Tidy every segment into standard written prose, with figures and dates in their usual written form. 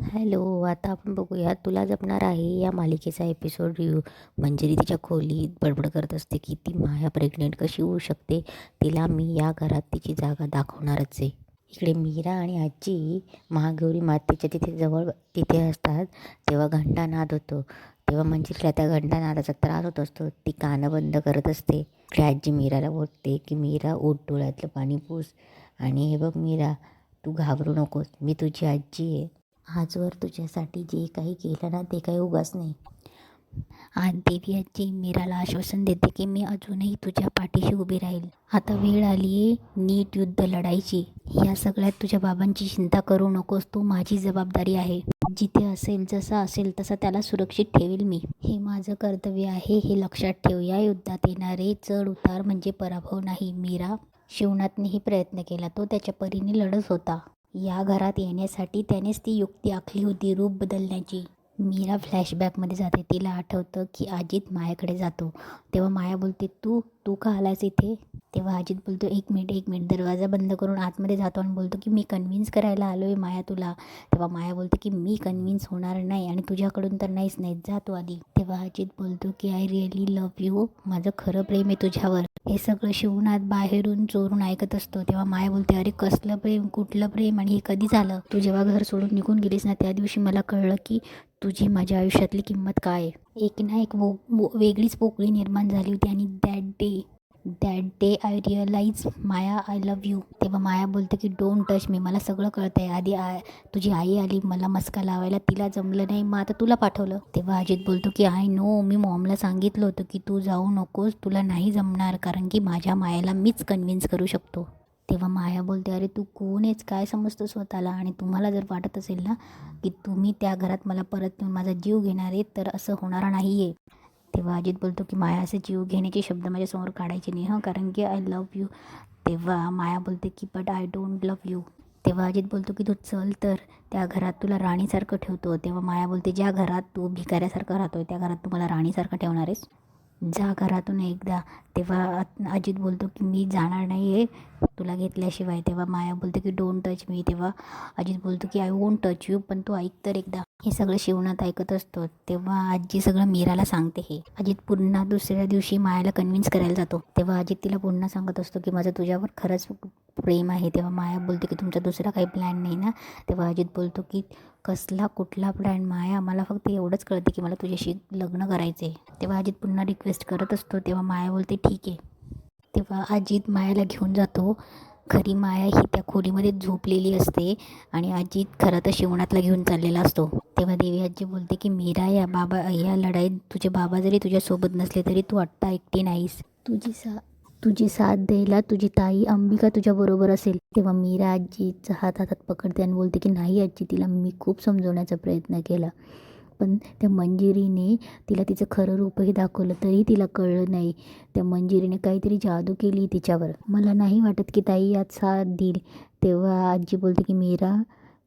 Hello, आता आपण बघूया तुला जपणार आहे या मालिकेचा एपिसोड रिव्ह्यू. मंजिरी तिच्या खोलीत बडबड करत असते की ती माया प्रेग्नेंट कशी होऊ शकते. तिला मी या घरात तिची जागा दाखवणारच आहे. इकडे मीरा आणि आजी महागौरी मातेच्या तिथे असतात. तेव्हा घंटानाद होतो. तेव्हा मंजिरीला त्या घंटानादाचा त्रास होत असतो. ती कानं बंद करत असते. इकडे आजी मीराला बोलते की मीरा उठ, डोळ्यातलं पाणी पुस. आणि हे बघ मीरा, तू घाबरू नकोस, मी तुझी आजी आहे. आजवर तुझ्यासाठी जे काही केलं ना ते काही उगाच नाही. आज देवी आजी मीराला आश्वासन देते की मी अजूनही तुझ्या पाठीशी उभी राहील. आता वेळ आली आहे नीट युद्ध लढायची. या सगळ्यात तुझ्या बाबांची चिंता करू नकोस, तू माझी जबाबदारी आहे. जिथे असेल जसा असेल तसा त्याला सुरक्षित ठेवेल मी. हे माझं कर्तव्य आहे, हे लक्षात ठेव. या युद्धात येणारे चढ उतार म्हणजे पराभव नाही. मीरा, शिवनाथनेही प्रयत्न केला, तो त्याच्या परीने लढत होता. या घरात येण्यासाठी त्यानेच ती युक्ती आखली होती, रूप बदलण्याची. मीरा फ्लॅशबॅकमध्ये जाते. तिला आठवतं की अजित मायाकडे जातो. तेव्हा माया बोलते, तू तू का आलास इथे? तेव्हा अजित बोलतो, एक मिनिट. दरवाजा बंद करून आतमध्ये जातो आणि बोलतो की मी कन्व्हिन्स करायला आलो आहे माया तुला. तेव्हा माया बोलते की मी कन्व्हिन्स होणार नाही आणि तुझ्याकडून तर नाहीच नाही, जातो आधी. तेव्हा अजित बोलतो की आय रिअली लव्ह यू, माझं खरं प्रेम आहे तुझ्यावर. हे सगळं शिवनाथ बाहेरून चोरून ऐकत असतो. तेव्हा माया बोलते, अरे कसलं प्रेम, कुठलं प्रेम, आणि हे कधी झालं? तू जेव्हा घर सोडून निघून गेलीस ना त्या दिवशी मला कळलं की तुझी माझ्या आयुष्यातली किंमत काय आहे. एक ना एक वेगळीच पोकळी निर्माण झाली होती आणि that day I realise Maya I love you. तेव्हा माया बोलते की डोंट टच मी, मला सगळं कळतं आहे. आधी तुझी आई आली मला मस्का लावायला, तिला जमलं नाही, मग आता तुला पाठवलं. तेव्हा अजित बोलतो की आय नो, मी मॉमला सांगितलं होतं की तू जाऊ नकोस, तुला नाही जमणार, कारण की माझ्या मायाला मीच कन्व्हिन्स करू शकतो. तेव्हा माया बोलते, अरे तू कोण आहेस, काय समजतो स्वतःला, आणि तुम्हाला जर वाटत असेल ना की तुम्ही त्या घरात मला परत येऊन माझा जीव घेणार आहे तर असं होणार नाही आहे. तेव्हा अजित बोलतो की माया असे जीव घेण्याचे शब्द माझ्यासमोर काढायचे नाही कारण की आय लव्ह यू. तेव्हा माया बोलते की but I don't love you. तेव्हा अजित बोलतो की तू चल तर त्या घरात तुला राणीसारखं ठेवतो. तेव्हा माया बोलते, ज्या घरात तू भिकाऱ्यासारखा राहतोय त्या घरात तू मला राणीसारखं ठेवणार आहेस, जा घरातून एकदा. तेव्हा अजित बोलतो की मी जाणार नाही आहे तुला घेतल्याशिवाय. तेव्हा माया बोलते की डोंट टच मी. तेव्हा अजित बोलतो की आय वोंट टच यू, पण तू ऐक तर एकदा. हे सगळं शिवनाथ ऐकत असतो. तेव्हा आजी सगळं मीराला सांगते. हे अजित पुन्हा दुसऱ्या दिवशी मायाला कन्व्हिन्स करायला जातो. तेव्हा अजित तिला पुन्हा सांगत असतो की माझं तुझ्यावर खरंच प्रेम आहे. तेव्हा माया बोलते की तुमचा दुसरा काही प्लॅन नाही ना. तेव्हा अजित बोलतो की कसला कुठला प्लॅन माया, मला फक्त एवढंच कळते की मला तुझ्याशी लग्न करायचं आहे. तेव्हा अजित पुन्हा रिक्वेस्ट करत असतो. तेव्हा माया बोलते ठीक आहे. तेव्हा अजित मायाला घेऊन जातो. खरी माया ही त्या खोलीमध्ये झोपलेली असते आणि अजित खरं तर शिवनाथला घेऊन चाललेला असतो. तेव्हा देवी आजी बोलते की मीरा, या लढाईत तुझे बाबा जरी तुझ्यासोबत नसले तरी तू आत्ता एकटी नाहीस. तुझी साथ द्यायला तुझी ताई अंबिका तुझ्याबरोबर असेल. तेव्हा मीरा आजीचा हातात पकडते आणि बोलते की नाही आजी, तिला मी खूप समजवण्याचा प्रयत्न केला, पण त्या मंजिरीने तिला तिचं खरं रूपही दाखवलं तरी तिला कळलं नाही. त्या मंजिरीने काहीतरी जादू केली तिच्यावर. मला नाही वाटत की ताई यात साथ देईल. तेव्हा आजी बोलते की मीरा,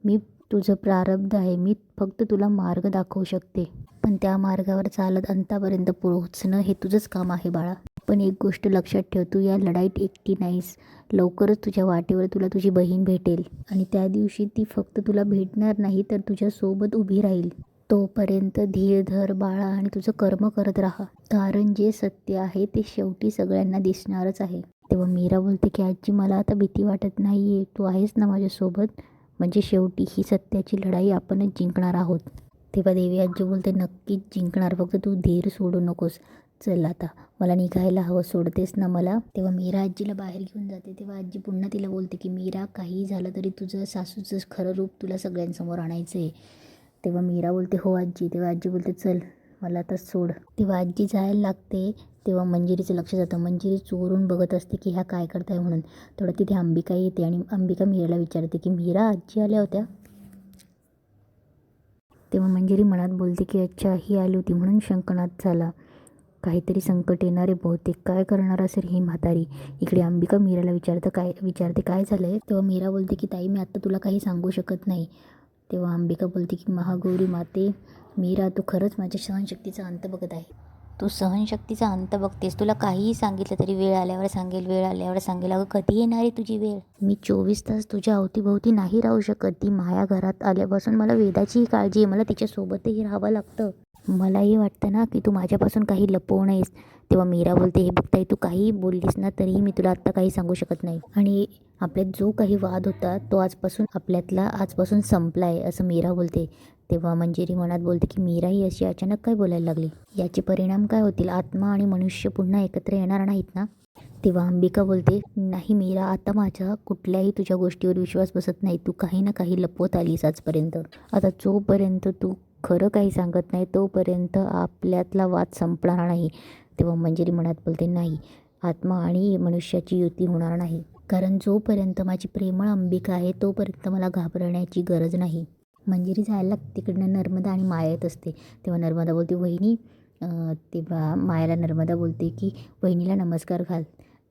मी तुझं प्रारब्ध आहे, मी फक्त तुला मार्ग दाखवू शकते, पण त्या मार्गावर चालत अंतापर्यंत पोहोचणं हे तुझंच काम आहे बाळा. पण एक गोष्ट लक्षात ठेव, तू या लढाईत एकटी नाहीस. लवकरच तुझ्या वाटेवर तुला तुझी बहीण भेटेल आणि त्या दिवशी ती फक्त तुला भेटणार नाही तर तुझ्यासोबत उभी राहील. तोपर्यंत धीर धर बाळा आणि तुझं कर्म करत राहा, कारण जे सत्य आहे ते शेवटी सगळ्यांना दिसणारच आहे. तेव्हा मीरा बोलते की आजी, मला आता भीती वाटत नाही आहे, तू आहेस ना माझ्यासोबत, म्हणजे शेवटी ही सत्याची लढाई आपणच जिंकणार आहोत. तेव्हा देवी आजी बोलते, नक्कीच जिंकणार, फक्त तू धीर सोडू नकोस. चल आता, मला निघायला हवं, सोडतेस ना मला? तेव्हा मीरा आजीला बाहेर घेऊन जाते. तेव्हा आजी पुन्हा तिला बोलते की मीरा, काही झालं तरी तुझं सासूचं खरं रूप तुला सगळ्यांसमोर आणायचं आहे. तेव्हा मीरा बोलते हो आजी. तेव्हा आजी बोलते चल मला आता सोड. तेव्हा आजी जायला लागते. तेव्हा मंजिरीचं लक्ष जातं. मंजिरी चोरून बघत असते की ह्या काय करताय म्हणून. तेवढं तिथे अंबिका येते आणि अंबिका मीराला विचारते की मीरा, आजी आल्या होत्या? तेव्हा मंजिरी मनात बोलते की अच्छा, ही आली होती म्हणून शंकनाद झाला, काहीतरी संकट येणारे बहुतेक, काय करणार असेल ही म्हातारी. इकडे अंबिका मीराला विचारते काय झालं आहे. तेव्हा मीरा बोलते की ताई, मी आत्ता तुला काही सांगू शकत नाही. तेव्हा अंबिका बोलते की महागौरी माते, मीरा तू खरंच माझ्या सहनशक्तीचा अंत बघत आहे. तू सहनशक्तीचा अंत बघतेस. तुला काहीही सांगितलं तरी वेळ आल्यावर सांगेल, वेळ आल्यावर सांगेल. अगं कधी येणार आहे तुझी वेळ? मी 24 तास तुझ्या अवतीभोवती नाही राहू शकत. ती माया घरात आल्यापासून मला वेदाचीही काळजी आहे. मला तिच्यासोबतही राहावं लागतं. मलाही वाटतं ना की तू माझ्यापासून काही लपवू नयेस. तेव्हा मीरा बोलते, हे बघ ताई, तू काहीही बोललीस ना तरीही मी तुला आत्ता काही सांगू शकत नाही. आणि आपल्यात जो काही वाद होता तो आजपासून संपला आहे, असं मीरा बोलते. तेव्हा मंजिरी मनात बोलते की मीरा ही अशी अचानक काय बोलायला लागली? याचे परिणाम काय होतील? आत्मा आणि मनुष्य पुन्हा एकत्र येणार नाहीत ना? तेव्हा अंबिका बोलते, नाही मीरा, आता माझ्या कुठल्याही तुझ्या गोष्टीवर विश्वास बसत नाही. तू काही ना काही लपवत आलीस आजपर्यंत. आता जोपर्यंत तू खरं काही सांगत नाही तोपर्यंत आपल्यातला वाद संपणार नाही. तेव्हा मंजिरी मनात बोलते, नाही, आत्मा आणि मनुष्याची युती होणार नाही. कारण जोपर्यंत माझी प्रेमळ अंबिका आहे तोपर्यंत मला घाबरण्याची गरज नाही. मंजिरी जायला लागते. तिकडनं नर्मदा आणि माया येत असते. तेव्हा नर्मदा बोलते, वहिनी. तेव्हा मायाला नर्मदा बोलते की वहिनीला नमस्कार घाल.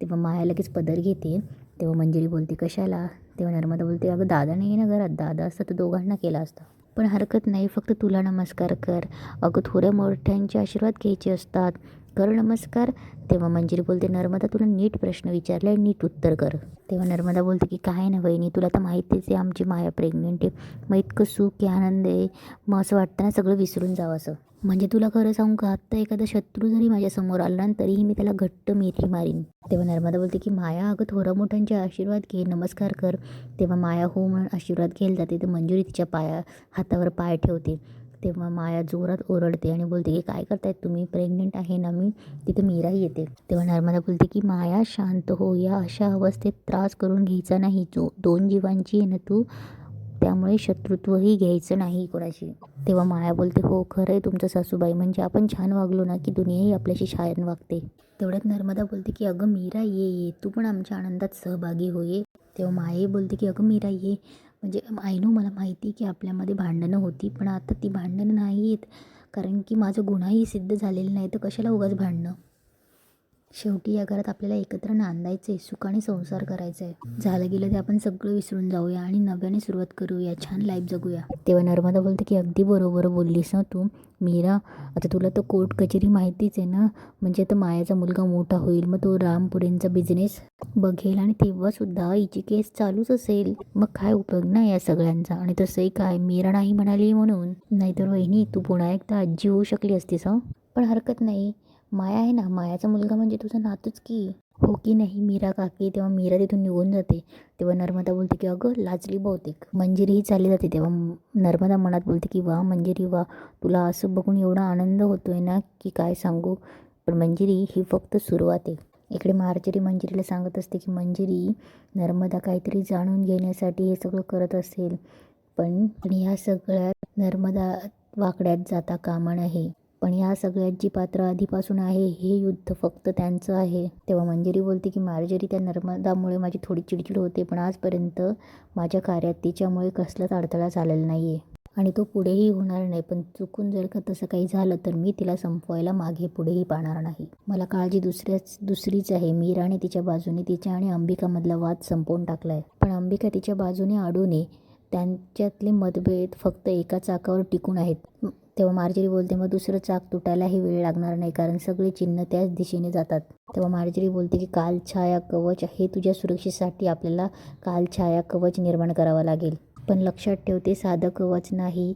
तेव्हा माया लगेच पदर घेते. तेव्हा मंजिरी बोलते, कशाला? तेव्हा नर्मदा बोलते, अगं दादा नाही आहे ना घरात. दादा असता तर दोघांना केला असता. पण हरकत नाही, फक्त तुला नमस्कार कर. अगं थोड्या मोठ्यांचे आशीर्वाद घ्यायचे असतात, कर नमस्कार. तेव्हा मंजिरी बोलते, नर्मदा तुला नीट प्रश्न विचारला, नीट उत्तर कर. तेव्हा नर्मदा बोलते की काय ना वहिनी, तुला तर माहितीच आहे आमची माया प्रेग्नेंट आहे. मग इतकं सुख आहे, आनंद आहे, मग असं वाटतं ना सगळं विसरून जावं असं. म्हणजे तुला खरं सांगू का, आत्ता एखादा शत्रू जरी माझ्यासमोर आला ना तरीही मी त्याला घट्ट मिठी मारीन. तेव्हा नर्मदा बोलते की माया, अगं थोड्या मोठ्यांचे आशीर्वाद घे, नमस्कार कर. तेव्हा माया हो म्हणून आशीर्वाद घ्यायला जाते तर मंजिरी तिच्या हातावर पाय ठेवते. तेव्हा माया जोरात ओरडते आणि बोलते की काय करतायत तुम्ही? प्रेग्नेंट आहे ना मी. तिथे मीराही येते. तेव्हा नर्मदा बोलते की माया शांत हो, या अशा अवस्थेत त्रास करून घ्यायचा नाही. जो 2 जीवांची आहे ना तू, त्यामुळे शत्रुत्वही घ्यायचं नाही कोणाशी. तेव्हा माया बोलते, हो खरं आहे तुमचं सासूबाई, म्हणजे आपण छान वागलो ना की दुनियाही आपल्याशी छान वागते. तेवढ्यात नर्मदा बोलते की अगं मीरा, ये तू पण आमच्या आनंदात सहभागी होये. तेव्हा मायाही बोलते की अगं मीरा ये, म्हणजे मला माहिती की आपल्यामध्ये भांडणं होती, पण आता ती भांडणं नाही आहेत, कारण की माझं गुन्हाही सिद्ध झालेलं नाही, तर कशाला उगाच भांडणं. शेवटी या घरात आपल्याला एकत्र नांदायचं आहे, सुखाने संसार करायचा आहे. झालं गेलं ते आपण सगळं विसरून जाऊया आणि नव्याने सुरुवात करूया, छान लाईफ जगूया. तेव्हा नर्मदा बोलते की अगदी बरोबर बोललीस ना तू मीरा. आता तुला तर कोर्ट कचेरी माहितीच आहे ना. म्हणजे आता मायाचा मुलगा मोठा होईल, मग तो रामपुरींचा बिझनेस बघेल आणि तेव्हासुद्धा हिची केस चालूच असेल. मग काय उपयोग ना या सगळ्यांचा. आणि तसंही काय, मीरा नाही म्हणाली म्हणून, नाहीतर वहिनी तू पुन्हा एकदा आजी होऊ शकली असतीस. पण हरकत नाही, माया आहे ना, मायाचा मुलगा म्हणजे तुझं नातूच की, हो की नाही मीरा काकी. तेव्हा मीरा तिथून निघून जाते. तेव्हा नर्मदा बोलते की अगं लाजली बहुतेक. मंजिरीही चालली जाते. तेव्हा नर्मदा मनात बोलते की वा मंजिरी वा, तुला असं बघून एवढा आनंद होतोय ना की काय सांगू. पण मंजिरी ही फक्त सुरुवात आहे. इकडे मार्जरी मंजिरीला सांगत असते की मंजिरी, नर्मदा काहीतरी जाणून घेण्यासाठी हे सगळं करत असेल, पण ह्या सगळ्यात नर्मदा वाकड्यात जाता कामा नये. पण या सगळ्यात जी पात्र आधीपासून आहे, हे युद्ध फक्त त्यांचं आहे. तेव्हा मंजिरी बोलते की मार्जरी, त्या नर्मदामुळे माझी थोडी चिडचिड होते, पण आजपर्यंत माझ्या कार्यात तिच्यामुळे कसलाच अडथळा झालेला नाही आहे आणि तो पुढेही होणार नाही. पण चुकून जर का तसं काही झालं तर मी तिला संपवायला मागे पुढेही पाहणार नाही. मला काळजी दुसरीच आहे. मीराने तिच्या बाजूने तिच्या आणि अंबिकामधला वाद संपवून टाकला आहे, पण अंबिका तिच्या बाजूने अडू नये. त्यांच्यातले मतभेद फक्त एका चाकावर टिकून आहेत. तेव्हा मार्जरी बोलते, मग दुसरं चाक तुटायलाही वेळ लागणार नाही, कारण सगळे चिन्ह त्याच दिशेने जातात. तेव्हा मार्जरी बोलते की कालछाया कवच हे तुझ्या सुरक्षेसाठी आपल्याला कालछाया कवच निर्माण करावं लागेल. पण लक्षात ठेव, ते साधं कवच नाही.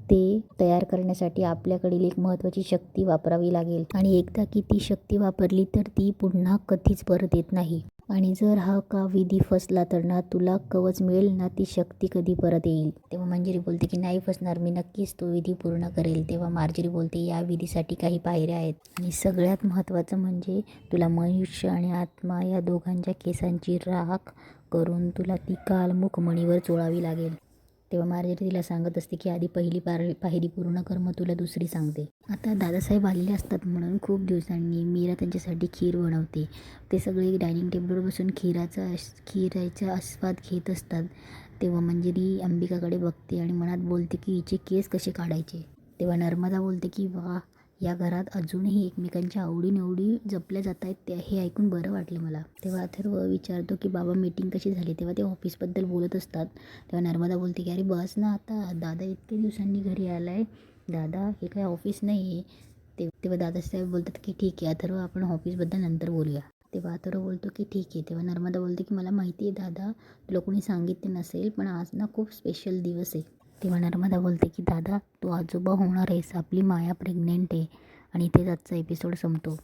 ते तयार करण्यासाठी आपल्याकडील एक महत्त्वाची शक्ती वापरावी लागेल, आणि एकदा की ती शक्ती वापरली तर ती पुन्हा कधीच परत येत नाही. आणि जर हा का विधी फसला तर ना तुला कवच मिळेल ना ती शक्ती कधी परत येईल. तेव्हा मंजिरी बोलते की नाही फसणार, मी नक्कीच तो विधी पूर्ण करेल. तेव्हा मार्जरी बोलते, या विधीसाठी काही पायऱ्या आहेत, आणि सगळ्यात महत्त्वाचं म्हणजे तुला मनुष्य आणि आत्मा या दोघांच्या केसांची राख करून तुला ती कालमुख मणीवर चोळावी लागेल. तेव्हा मार्जरी तिला सांगत असते की आधी पहिली पायरी पूर्ण कर, मग तुला दुसरी सांगते. आता दादासाहेब आलेले असतात म्हणून खूप दिवसांनी मीरा त्यांच्यासाठी खीर बनवते. ते सगळे डायनिंग टेबलवर बसून खीराचा आस्वाद घेत असतात. तेव्हा मंजिरी अंबिकाकडे बघते आणि मनात बोलते की हिचे केस कसे काढायचे. तेव्हा नर्मदा बोलते की वा, या घरात अजूनही एकमेकांच्या आवडीनिवडी जपल्या जात आहेत, हे ऐकून बरं वाटलं मला. तेव्हा अथर्व विचारतो की बाबा मीटिंग कशी झाली. तेव्हा ते ऑफिसबद्दल बोलत असतात. तेव्हा नर्मदा बोलते की अरे बस ना आता, दादा इतक्या दिवसांनी घरी आला आहे. दादा, हे काय ऑफिस नाही आहे, तेव्हा दादासाहेब बोलतात की ठीक आहे अथर्व, आपण ऑफिसबद्दल नंतर बोलूया. तेव्हा अथर्व बोलतो की ठीक आहे. तेव्हा नर्मदा बोलते की मला माहिती आहे दादा, तुला कोणी सांगितले नसेल, पण आज ना खूप स्पेशल दिवस आहे. तेव्हा नर्मदा बोलते की दादा, तू आजोबा होणार आहेस, आपली माया प्रेग्नेंट आहे. आणि इथेच आजचा एपिसोड संपतो.